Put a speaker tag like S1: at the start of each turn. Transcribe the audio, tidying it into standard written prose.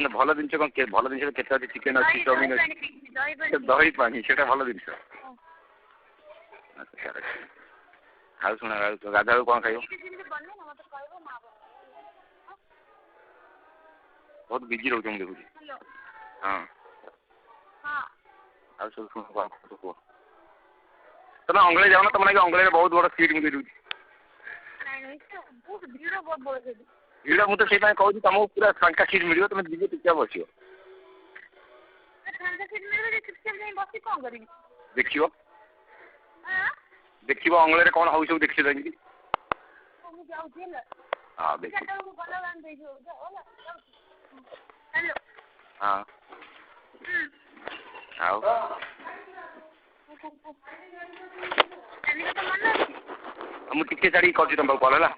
S1: ମାନେ ଭଲ ଜିନିଷ କ'ଣ ଭଲ ଜିନିଷ କେତେ ଅଛି ଚିକେନ୍ ଅଛି ଚାଉମିନ୍ ଅଛି ଦହି ପାଣି ସେଇଟା ଭଲ ଜିନିଷ। ଆଉ ଶୁଣ ଗାଧୁଆକୁ କ'ଣ ଖାଇବ? ବହୁତ ବିଜି ରହୁଛ ମୁଁ ଦେଖୁଛି। ହଁ ଆଉ ସବୁ ଶୁଣ କ'ଣ କୁହ? ତମେ ଅଙ୍ଗଳେଇ ଯାଉନ ତମ ଲାଗି ଅଙ୍ଗଳେଇରେ ବହୁତ ବଡ଼ ସିଟ୍ ମୁଁ ଦେଉଛି। ଭିଡ଼ ମୁଁ ତ ସେଇପାଇଁ କହୁଛି ତମକୁ ପୁରା ଫାଙ୍କା ସିଟ୍ ମିଳିବ ତମେ ଯିବ ଚୁପଚାପ ବସିବ। ଦେଖିବ ଦେଖିବ ଅଙ୍ଗଳରେ କ'ଣ ହଉଛି ସବୁ ଦେଖିଛ ଯାଇକି। ହଁ ଦେଖ ହଁ ଆଉ ମୁଁ ଟିକେ ଛାଡ଼ିକି କରୁଛି ତମ ପାଖକୁ କଲ୍ ହେଲା।